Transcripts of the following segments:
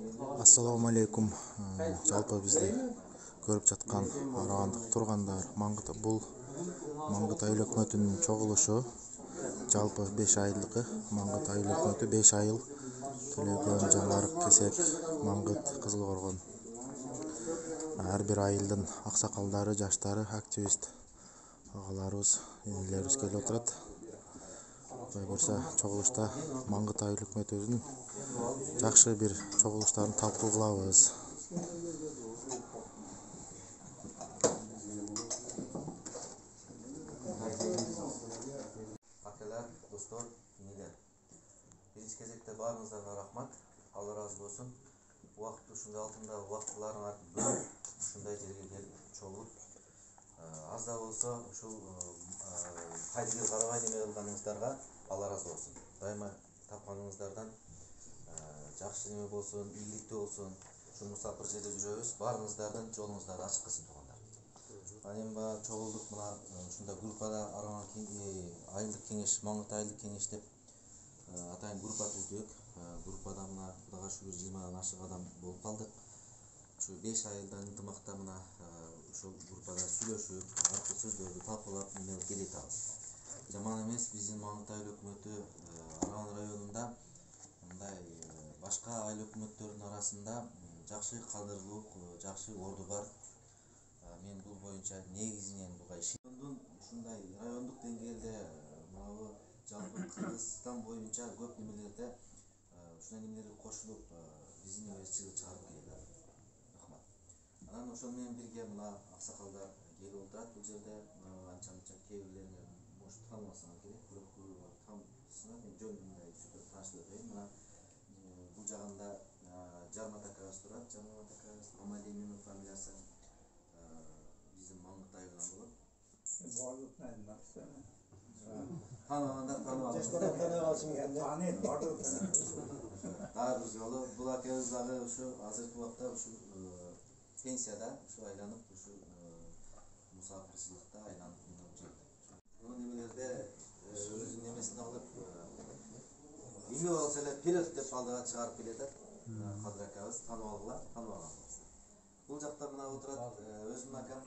Assalamu alaikum. Жалпы бизди көрүп жаткан арагандык тургандар, бул Маңгыт айыл өкмөтүнүн чогулушу. Жалпы 5 айылдыкы Маңгыт айыл өкмөтү 5 айыл Төлөгөн, Жаңарык, Кесек, Маңгыт, Кызыл Коргон. Ар бир айылдын аксакалдары, жаштары, активист агаларыбыз, энелерибиз келип отурат. Кудай буйрса, чогулушта Маңгыт айыл өкмөтүбүздүн жакшы бир чогулуштарын талкуу кылабыз. Акалар, достор, инелер. Биринчи кезекте баарыңыздарга рахмат. Алла разы болсун. Убакытты ушундай алтында убактыларыңарды бөлүп, ушундай жерге келип чогулуп, аз да болсо ушул кайдыгер карабай неме кылганыңыздарга Алла разы болсун. Дайыма тапканыңыздардан жакшы неме болсун, ийгиликтүү болсун. Ушул мусафыр жерде жүрөбүз. Баарыңыздардын жолуңуздарды ачык кылсын туугандар. Анан баа чогулдук мына ушундай группада айылдык кеңеш, Маңгыт айылдык кеңеш деп атайын группа түздүк. Группада мына Кудайга шүгүр 20-дан ашык адам болуп калдык. Ушу 5 айылдан ынтымакта мына ушул группада сүйлөшүп, аркы сөздөрдү талкуулап эмне келе атабыз. Жаман эмес, биздин Маңгыт айыл өкмөтү Араган районунда мындай башка айыл өкмөттөрүнүн арасында жакшы кадырлуу, жакшы орду бар. Мен бул боюнча негизинен буга ушундай райондук деңгээлде мына жалпы Кыргызстан боюнча көп немелерде ушундай немелерге кошулуп биздин эмебизди чыгарып келет. Рахмат. Анан ошол менен бирге мына аксакалдар келип отурат бул жерде. Анча кээ бирлерин может тааныбасаңар керек, бирок тамсына мен жөн мындай сүрөт таанышып өтөйүн. Мына бул жагында Жармат акабыз турат. Жармат акабыз Мамалиевдин фамилиясы биздин Маңгыт айылынан болот. Тааныбагандар дагы бир жолу бул акабыз дагы ушу азыркы убакта ушу пенсияда ушу айланып ушу мусафирчиликта айланып жүрөт. Бул немелерде өзүнүн немесин алып эме болсо эле вперед деп алдыга чыгарып келатат. Кадыр акабыз тааныбаганбыз. Бул жакта мына отурат өзүмдүн акам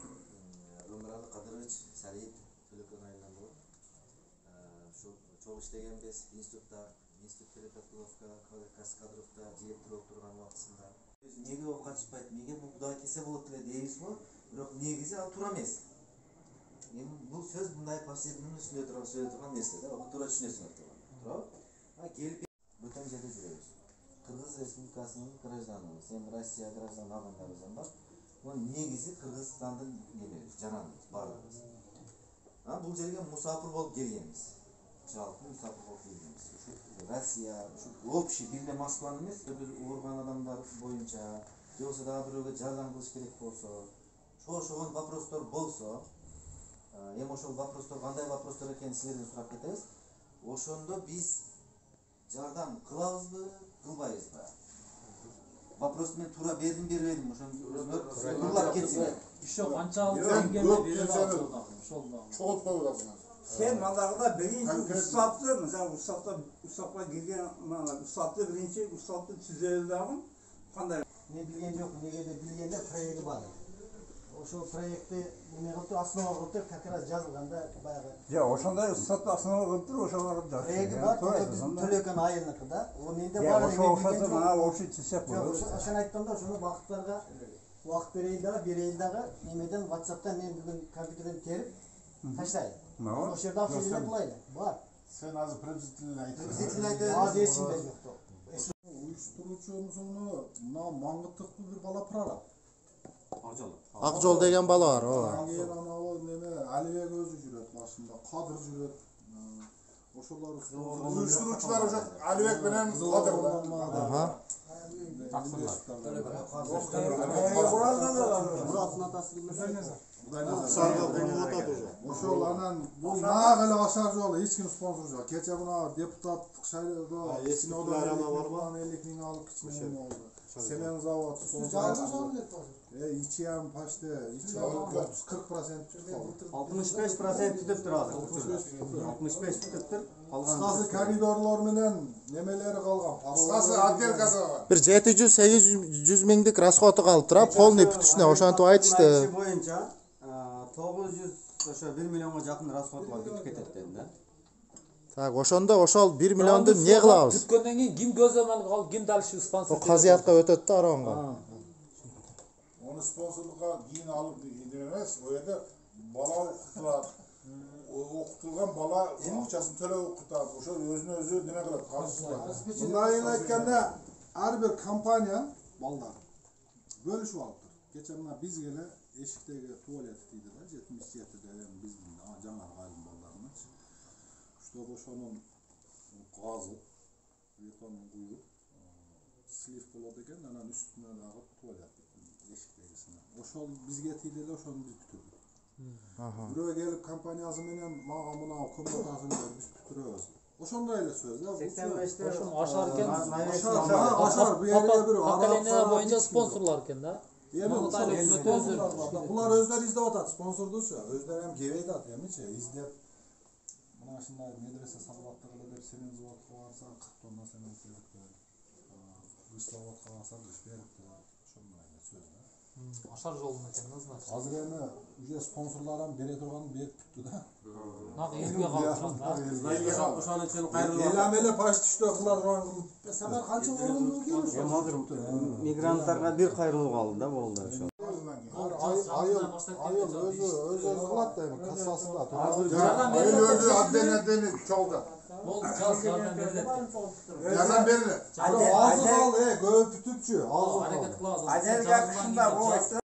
Өмүралы Кадырович Салиев Төлөкөн айылынан болот. Ушу чогуу иштегенбиз институт переподготовка кадровда директор болуп турган убактысында. Эмнеге болуп катышпайт, эмнеге бул Кудай келсе болот эле дейбизби? Бирок негизи ал туура эмес. Эми бул сөз мындай посебнин үстүндө сөйлөп турган нерсе да, туура түшүнөсүңөр туурабы? Келип бүтөн жерде жүрөбүз. Кыргыз Республикасынын гражданыбыз, эми Россия граждан алгандарыбыз бар. Бул негизи Кыргызстандын немебиз, жараныбыз, баардыгыбыз. Бул жерге мусафир болуп келгенбиз. Жалпы мусафир болуп келгенбиз. Ушу Россия, ушу общий бир эле Москваны эмес, ооруган адамдар боюнча, же болбосо дагы бирөөгө жардам кылыш керек болсо, ошол вопростор болсо, эми ошол вопростор кандай вопростор экенин силерден сурап кетебиз. Ошондо биз жардам кылабызбы, кылбайбызбы? Вопрос мен туура бербедим, ошондо тууралап кетсиңер. Ошо канча деңгээлде бере аласыз? Чогулуп коюласың. Sen malakada birinci ustaptı, mesela ustapla girgen ustaptı birinci ustaptı tüzeyildi ama kanday. Ne bilgen yok, ne de bilgende proyekti var. O şu proyekti ne kadar aslında oldu, kakara yazılganda bayağı. Ya o şanda ustaptı aslında oldu, o şanda oldu. Proyekti var, Төлөкөн ayılına kadar. O mende var. Ya o şanda bana o şey tüsep olur. Aşan ayttamda şunu vakitlarga vakt bereyim dağı, nemeden WhatsApp'tan men bugün kompüterden terip taşlayın. O şerde afişler bulaydı. Var. Sen azı prezidentini aytın. Prezidentini aytın. Az esimde yoktu. Uyuşturucu'nun mına Mаңгыттыкты bir bala pırarap. Акжол деген бала бар, ооба. Аңгер анау неме Алибек өзү жүрөт башында, Кадыр жүрөт. Ошолор uyuşturucular уже Алибек менен Кадыр. Murat'ın atası bilmez. Sarıga kurulup atadi уже. Ошол анан бул нак эле ашар жолу эч ким спонсор жок. Кече мына депутаттык шайлоодо синоодон 50 миң алып кичине болду. Семен завод спонсор. İçiyem paşta, içiyem 40% tutup aldı. 65% tutup turadi. 65 tutup tur. Kıskası koridorlar menen nemeleri kalgan. Kıskası отделкасы var. Bir 700-800 minglik расходы kalып тура, полный бүтүшүнө ошентип айтышты. Боюнча 900 ошо 1 миллионго жакын расход бар бүтүп кетет деди да. Так, ошондо ошол 1 миллионду эмне кылабыз? Бүткөндөн кийин ким көзөмөл кылып, ким дальше спонсор? O казиятка өтөт да аронго. Onu sponsorlukka giyin alıp gidilemez. O yerde bala okuttular. Okutulgan bala akçasını töle okutar. Oşo özüne özü deme kadar karşısında. Bunların aytkanda her bir kampanya ballar bölüşüp alıptır. Geçen buna biz gele eşikteki tuvalet deydi de 77'de bizim жаңа gayrim ballarını. İşte oşonun gazı betonun kuyup slif boladı eken anan üstüne dağıp tuvalet eşiktegisine. Oşol bizge tiydiler, oşonu biz bütürdük. Buraya gelip kampanyası menen mağa mına komutasını biz bütürüyoruz. Oşonda öyle söz ya. 85'te Oşum aşarken Aşar bu yerine bir Hakkalener boyunca sponsorlar eken da. Bular özleri izlep atat, sponsorduz şu. Özler hem geveydi at hem hiç izlep. Buna şimdi medrese salavatlığı dep senin zavod kılarsa 40 tonla senin verip de. Kışlavat kılarsa kış verip de. Şunlarla sözler. Aşar jolun eken nazlar. Hazır yani üce sponsorlardan bere turgan berip tuttu da. Nak elge kaldıran da. Ошонун үчүн кайрылып Elamele paş düştü kılar ruan kılıp. Sefer kança orunduğu gelmiş. Азыр мигранттарга бир кайрылуу калды да болду ошо. Ayıl özü kılat da yani kassasında. Ayıl öldü addenedeni çolda. Ол жаз жардам берилет. Yazan berilir. Ağzı kaldı, göğü pütüpçü. Ağzı kaldı. Hareket kılabız. Adelga kışında o